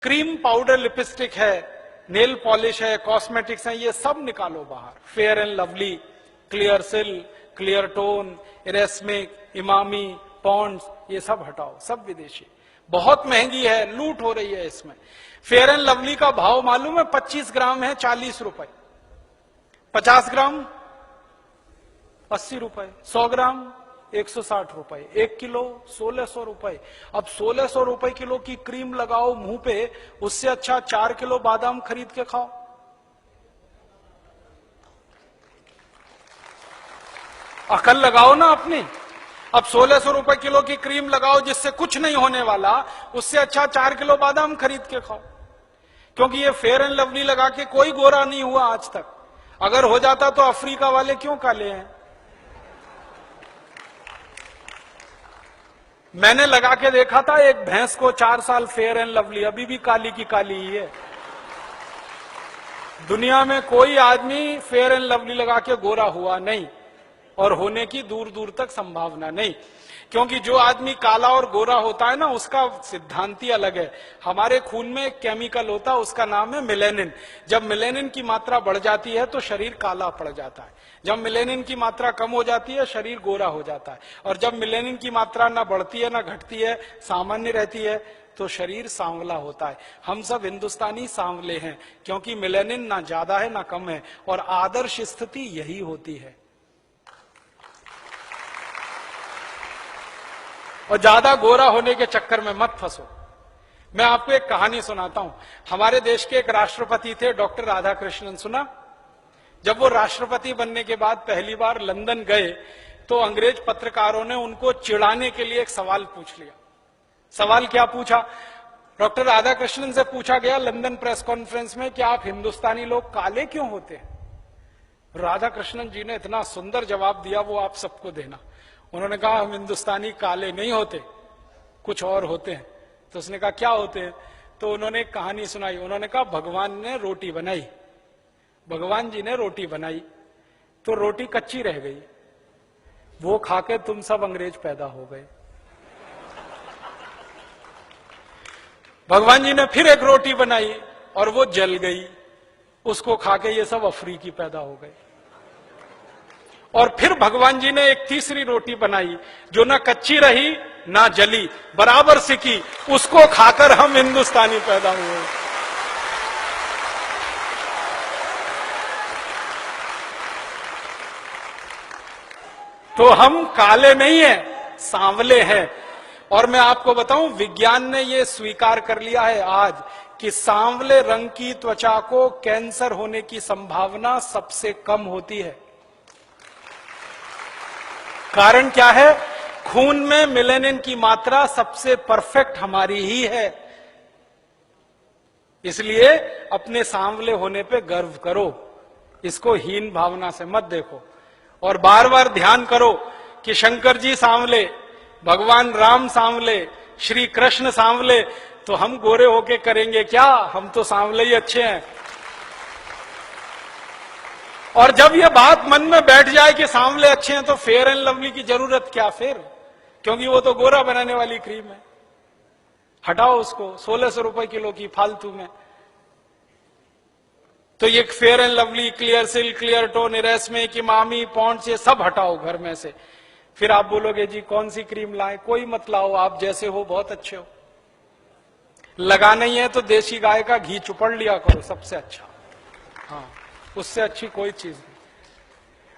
Cream powder lipstick है, nail polish है, cosmetics है, ये सब निकालो बाहर। फेयर एंड लवली, क्लियर सिल, क्लियर टोन, इरेस्मिक, इमामी, पॉन्ड्स, ये सब हटाओ, सब विदेशी। बहुत महंगी है, लूट हो रही है इसमें। फेयर एंड लवली का भाव मालूम है? 25 ग्राम है 40 रुपए, 50 ग्राम 80 रुपए, 100 ग्राम 160 रुपए, 1 किलो 1600 रुपए। अब 1600 रुपए किलो की क्रीम लगाओ मुंह पे, उससे अच्छा 4 किलो बादाम खरीद के खाओ। अकल लगाओ ना अपनी। अब 1600 रुपए किलो की क्रीम लगाओ जिससे कुछ नहीं होने वाला, उससे अच्छा 4 किलो बादाम खरीद के खाओ। क्योंकि ये फेयर एंड लवली लगा के कोई गोरा नहीं हुआ आज तक। अगर हो जाता तो अफ्रीका वाले क्यों काले हैं? मैंने लगा के देखा था एक भैंस को 4 साल, फेयर एंड लवली, अभी भी काली की काली ही है। दुनिया में कोई आदमी फेयर एंड लवली लगा के गोरा हुआ नहीं, और होने की दूर दूर तक संभावना नहीं। क्योंकि जो आदमी काला और गोरा होता है ना, उसका सिद्धांत ही अलग है। हमारे खून में एक केमिकल होता है, उसका नाम है मेलेनिन। जब मेलेनिन की मात्रा बढ़ जाती है तो शरीर काला पड़ जाता है। जब मेलेनिन की मात्रा कम हो जाती है, शरीर गोरा हो जाता है। और जब मेलेनिन की मात्रा ना बढ़ती है ना घटती है, सामान्य रहती है, तो शरीर सांवला होता है। हम सब हिंदुस्तानी सांवले हैं, क्योंकि मेलेनिन ना ज्यादा है ना कम है, और आदर्श स्थिति यही होती है। और ज्यादा गोरा होने के चक्कर में मत फंसो। मैं आपको एक कहानी सुनाता हूं। हमारे देश के एक राष्ट्रपति थे, डॉक्टर राधाकृष्णन, सुना? जब वो राष्ट्रपति बनने के बाद पहली बार लंदन गए, तो अंग्रेज पत्रकारों ने उनको चिढ़ाने के लिए एक सवाल पूछ लिया। सवाल क्या पूछा? डॉक्टर राधाकृष्णन से पूछा गया लंदन प्रेस कॉन्फ्रेंस में कि आप हिंदुस्तानी लोग काले क्यों होते हैं? राधाकृष्णन जी ने इतना सुंदर जवाब दिया, वो आप सबको देना। उन्होंने कहा, हम हिंदुस्तानी काले नहीं होते, कुछ और होते हैं। तो उसने कहा, क्या होते हैं? तो उन्होंने एक कहानी सुनाई। उन्होंने कहा, भगवान ने रोटी बनाई, भगवान जी ने रोटी बनाई, तो रोटी कच्ची रह गई, वो खाके तुम सब अंग्रेज पैदा हो गए। भगवान जी ने फिर एक रोटी बनाई और वो जल गई, उसको खाके ये सब अफ्रीकी पैदा हो गए। और फिर भगवान जी ने एक तीसरी रोटी बनाई, जो ना कच्ची रही ना जली, बराबर सिकी, उसको खाकर हम हिंदुस्तानी पैदा हुए। तो हम काले नहीं हैं, सांवले हैं। और मैं आपको बताऊं, विज्ञान ने यह स्वीकार कर लिया है आज कि सांवले रंग की त्वचा को कैंसर होने की संभावना सबसे कम होती है। कारण क्या है? खून में मेलेनिन की मात्रा सबसे परफेक्ट हमारी ही है। इसलिए अपने सांवले होने पे गर्व करो, इसको हीन भावना से मत देखो। और बार बार ध्यान करो कि शंकर जी सांवले, भगवान राम सांवले, श्री कृष्ण सांवले, तो हम गोरे होके करेंगे क्या? हम तो सांवले ही अच्छे हैं। और जब ये बात मन में बैठ जाए कि सांवले अच्छे हैं, तो फेयर एंड लवली की जरूरत क्या फिर? क्योंकि वो तो गोरा बनाने वाली क्रीम है। हटाओ उसको, 1600 रुपए किलो की फालतू में। तो ये फेयर एंड लवली, क्लियर सिल, क्लियर टोन, इरेस्मिक, इमामी, पॉन्ड्स, ये सब हटाओ घर में से। फिर आप बोलोगे जी कौन सी क्रीम लाए? कोई मत लाओ, आप जैसे हो बहुत अच्छे हो। लगा नहीं है तो देसी गाय का घी चुपड़ लिया करो, सबसे अच्छा। हाँ, उससे अच्छी कोई चीज नहीं।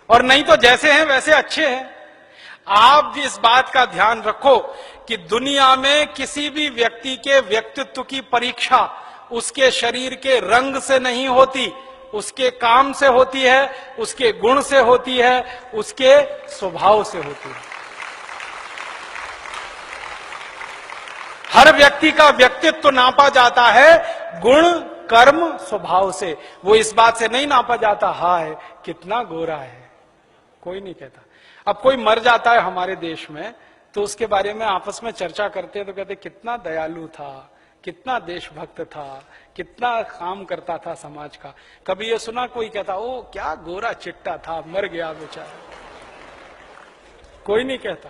और नहीं तो जैसे हैं वैसे अच्छे हैं। आप इस बात का ध्यान रखो कि दुनिया में किसी भी व्यक्ति के व्यक्तित्व की परीक्षा उसके शरीर के रंग से नहीं होती, उसके काम से होती है, उसके गुण से होती है, उसके स्वभाव से होती है। हर व्यक्ति का व्यक्तित्व नापा जाता है गुण, कर्म, स्वभाव से। वो इस बात से नहीं नापा जाता, हाय कितना गोरा है, कोई नहीं कहता। अब कोई मर जाता है हमारे देश में, तो उसके बारे में आपस में चर्चा करते हैं, तो कहते कितना दयालु था, कितना देशभक्त था, कितना काम करता था समाज का। कभी ये सुना कोई कहता, ओ क्या गोरा चिट्टा था, मर गया बेचारा? कोई नहीं कहता।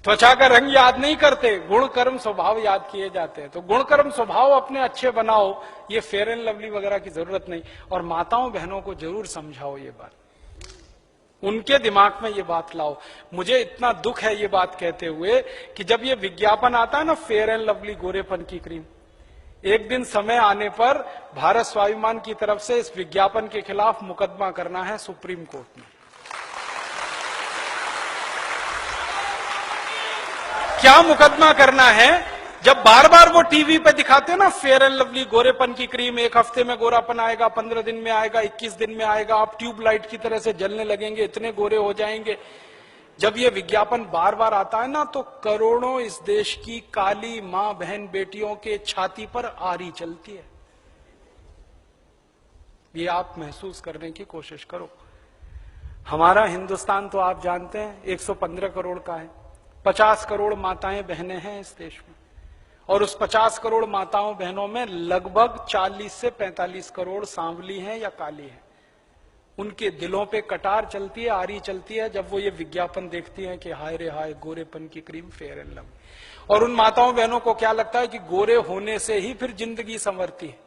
त्वचा का रंग याद नहीं करते, गुण कर्म स्वभाव याद किए जाते हैं। तो गुण कर्म स्वभाव अपने अच्छे बनाओ, ये फेयर एंड लवली वगैरह की जरूरत नहीं। और माताओं बहनों को जरूर समझाओ ये बात, उनके दिमाग में ये बात लाओ। मुझे इतना दुख है ये बात कहते हुए कि जब ये विज्ञापन आता है ना फेयर एंड लवली गोरेपन की क्रीम, एक दिन समय आने पर भारत स्वाभिमान की तरफ से इस विज्ञापन के खिलाफ मुकदमा करना है सुप्रीम कोर्ट में। क्या मुकदमा करना है? जब बार बार वो टीवी पे दिखाते हैं ना फेयर एंड लवली गोरेपन की क्रीम, एक हफ्ते में गोरापन आएगा, 15 दिन में आएगा, 21 दिन में आएगा, आप ट्यूबलाइट की तरह से जलने लगेंगे, इतने गोरे हो जाएंगे। जब ये विज्ञापन बार बार आता है ना, तो करोड़ों इस देश की काली मां बहन बेटियों के छाती पर आरी चलती है। ये आप महसूस करने की कोशिश करो। हमारा हिंदुस्तान तो आप जानते हैं 115 करोड़ का है, 50 करोड़ माताएं बहनें हैं इस देश में, और उस 50 करोड़ माताओं बहनों में लगभग 40 से 45 करोड़ सांवली हैं या काली हैं। उनके दिलों पे कटार चलती है, आरी चलती है जब वो ये विज्ञापन देखती हैं कि हाय रे हाय गोरेपन की क्रीम फेयर एंड लवली। और उन माताओं बहनों को क्या लगता है कि गोरे होने से ही फिर जिंदगी संवरती है।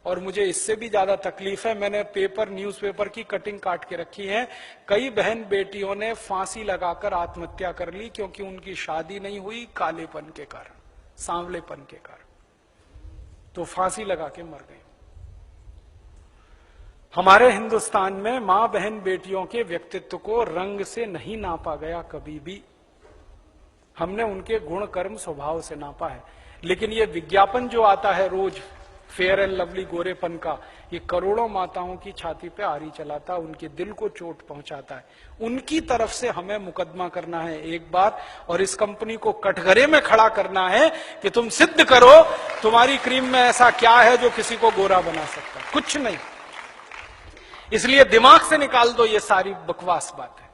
और मुझे इससे भी ज्यादा तकलीफ है, मैंने न्यूज़पेपर की कटिंग काट के रखी है। कई बहन बेटियों ने फांसी लगाकर आत्महत्या कर ली क्योंकि उनकी शादी नहीं हुई कालेपन के कारण, सांवलेपन के कारण, तो फांसी लगा के मर गई। हमारे हिंदुस्तान में मां बहन बेटियों के व्यक्तित्व को रंग से नहीं नापा गया कभी भी, हमने उनके गुण कर्म स्वभाव से नापा है। लेकिन ये विज्ञापन जो आता है रोज फेयर एंड लवली गोरेपन का, ये करोड़ों माताओं की छाती पे आरी चलाता है, उनके दिल को चोट पहुंचाता है। उनकी तरफ से हमें मुकदमा करना है एक बार, और इस कंपनी को कटघरे में खड़ा करना है कि तुम सिद्ध करो तुम्हारी क्रीम में ऐसा क्या है जो किसी को गोरा बना सकता है। कुछ नहीं। इसलिए दिमाग से निकाल दो ये सारी बकवास बातें।